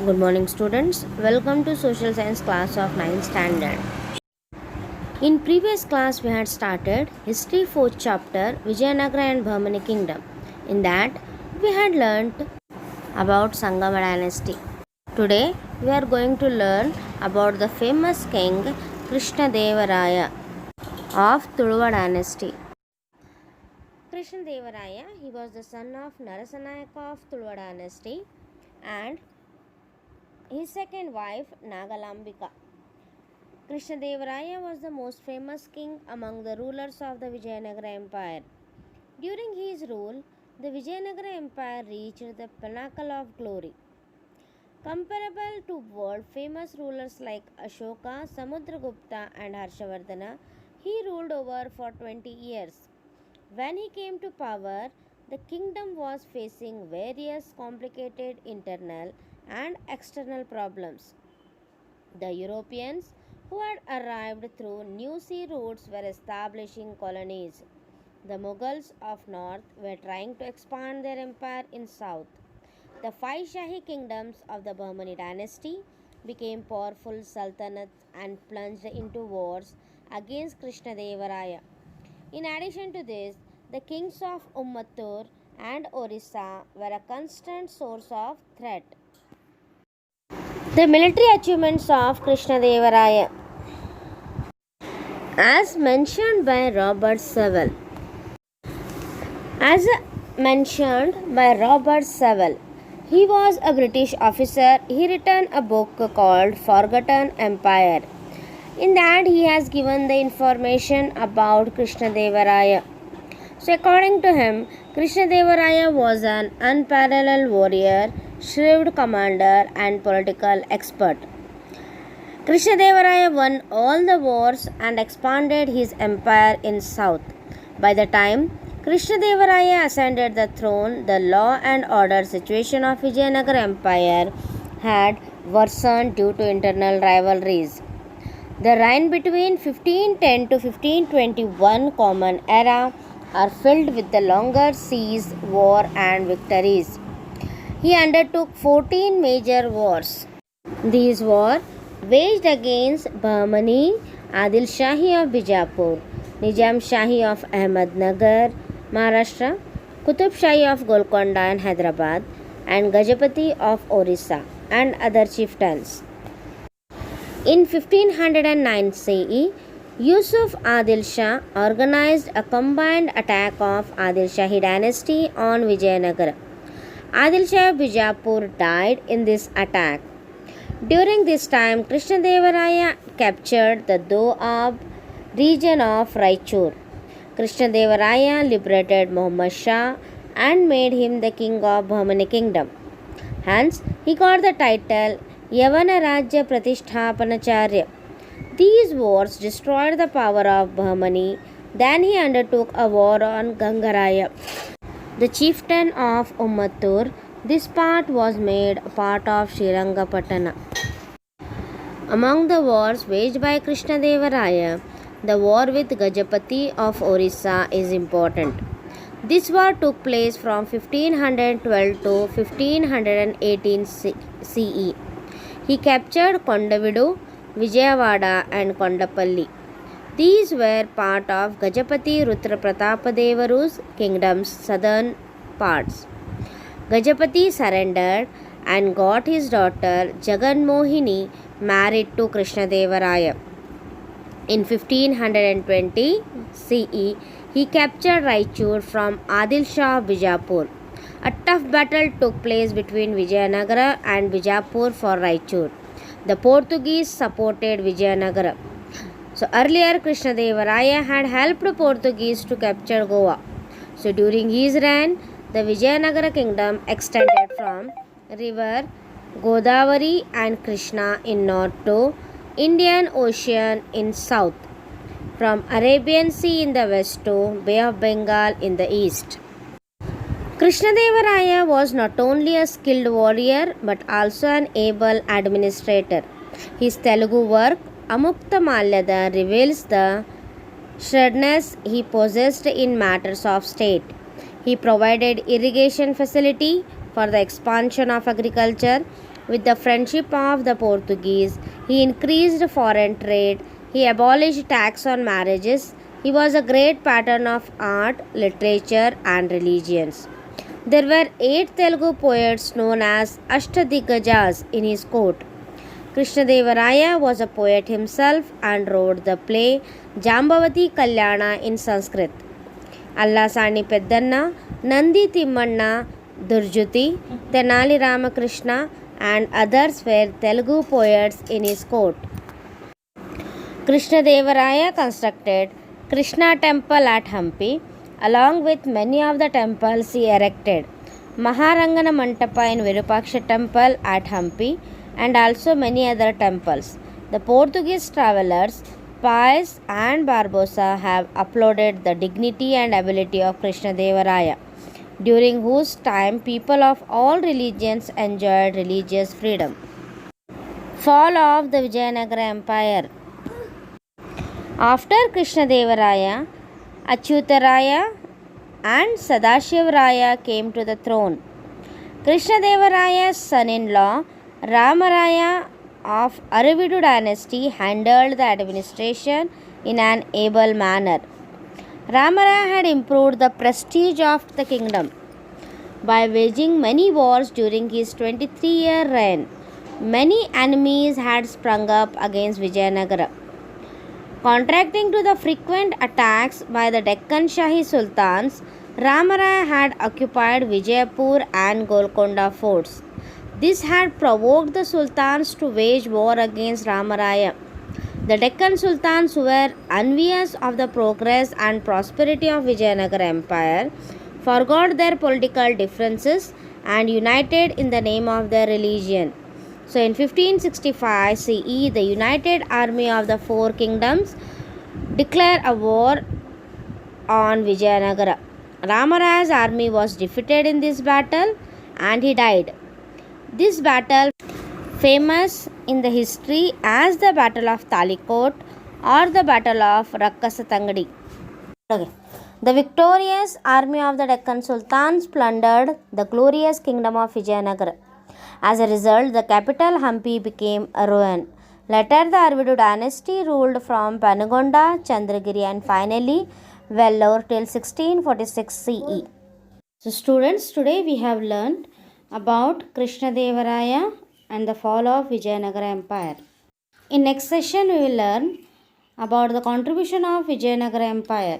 Good morning, students. Welcome to social science class of 9th standard. In previous class, we had started history 4th chapter Vijayanagara and Bahmani kingdom. In that, we had learnt about Sangama dynasty. Today, we are going to learn about the famous king Krishna Devaraya of Tuluva dynasty. Krishna Devaraya, he was the son of Narasanayaka of Tuluva dynasty and his second wife Nagalambika. Krishnadevaraya was the most famous king among the rulers of the Vijayanagara Empire. During his rule, the Vijayanagara Empire reached the pinnacle of glory. Comparable to world famous rulers like Ashoka, Samudragupta, and Harshavardhana, he ruled over for 20 years. When he came to power, the kingdom was facing various complicated internal and external problems. The Europeans who had arrived through new sea routes were establishing colonies. The Mughals of north were trying to expand their empire in south. The five Shahi kingdoms of the Bahmani dynasty became powerful sultanates and plunged into wars against Krishnadevaraya. In addition to this, the kings of Ummattur and Orissa were a constant source of threat. The military achievements of Krishnadevaraya. As mentioned by Robert Sewell. He was a British officer. He written a book called Forgotten Empire. In that, he has given the information about Krishnadevaraya. So, according to him, Krishnadevaraya was an unparalleled warrior, shrewd commander, and political expert. Krishnadevaraya won all the wars and expanded his empire in south. By the time Krishnadevaraya ascended the throne, the law and order situation of Vijayanagara Empire had worsened due to internal rivalries. The reign between 1510 to 1521 Common Era are filled with the longer siege, war and victories. He undertook 14 major wars. These were waged against Bahmani, Adil Shahi of Bijapur, Nizam Shahi of Ahmednagar, Maharashtra, Qutub Shahi of Golconda and Hyderabad, and Gajapati of Orissa and other chieftains. In 1509 CE, Yusuf Adil Shah organized a combined attack of Adil Shahi dynasty on Vijayanagara. Adil Shah of Bijapur died in this attack. During this time, Krishnadevaraya captured the Doab region of Raichur. Krishnadevaraya liberated Muhammad Shah and made him the king of Bahmani kingdom. Hence, he got the title Yavana Rajya Pratishthapanacharya. These wars destroyed the power of Bahmani. Then he undertook a war on Gangaraya, the chieftain of Ummattur. This part was made a part of Srirangapatana. Among the wars waged by Krishnadevaraya, the war with Gajapati of Orissa is important. This war took place from 1512 to 1518 CE. He captured Kondavidu, Vijayawada and Kondapalli. These were part of Gajapati Rutra Pratapadevaru's kingdom's southern parts. Gajapati surrendered and got his daughter Jaganmohini married to Krishnadevaraya. In 1520 CE, he captured Raichur from Adil Shah of Bijapur. A tough battle took place between Vijayanagara and Bijapur for Raichur. The Portuguese supported Vijayanagara. So earlier Krishnadevaraya had helped Portuguese to capture Goa. So during his reign, the Vijayanagara kingdom extended from river Godavari and Krishna in north to Indian Ocean in south, from Arabian Sea in the west to Bay of Bengal in the east. Krishnadevaraya was not only a skilled warrior but also an able administrator. His Telugu work Amukta Malyada reveals the shrewdness he possessed in matters of state. He provided irrigation facility for the expansion of agriculture With the friendship of the Portuguese, he increased foreign trade, he abolished tax on marriages, he was a great patron of art, literature, and religions. There were 8 Telugu poets known as Ashtadigajas in his court. Krishnadevaraya was a poet himself and wrote the play Jambavati Kalyana in Sanskrit. Allasani Peddanna, Nandi Timmanna, Durjuti, Tenali Ramakrishna, and others were Telugu poets in his court. Krishnadevaraya constructed Krishna temple at Hampi, along with many of the temples he erected. Maharangana Mantapa in Virupaksha temple at Hampi, and also many other temples. The Portuguese travelers Pais and Barbosa have uploaded the dignity and ability of Krishnadevaraya, during whose time people of all religions enjoyed religious freedom. Fall of the Vijayanagara Empire. After Krishnadevaraya, Achyutaraya and Sadashivaraya came to the throne. Krishnadevaraya's son-in-law Ramaraya of Aravidu dynasty handled the administration in an able manner. Ramaraya had improved the prestige of the kingdom by waging many wars during his 23-year reign. Many enemies had sprung up against Vijayanagara. Contracting to the frequent attacks by the Deccan Shahi Sultans, Ramaraya had occupied Vijayapur and Golconda forts. This had provoked the sultans to wage war against Ramaraya. The Deccan Sultans, who were envious of the progress and prosperity of Vijayanagara Empire, forgot their political differences and united in the name of their religion. So in 1565 CE, the united army of the 4 kingdoms declared a war on Vijayanagara. Ramaraya's army was defeated in this battle and he died. This battle, famous in the history as the Battle of Talikot or the Battle of Rakkasatangadi. The victorious army of the Deccan Sultans plundered the glorious kingdom of Vijayanagara. As a result, the capital Hampi became a ruin. Later, the Aravidu dynasty ruled from Penugonda, Chandragiri, and finally Vellore till 1646 CE. So students, today we have learned about Krishnadevaraya and the fall of Vijayanagara Empire. In next session, we will learn about the contribution of Vijayanagara Empire.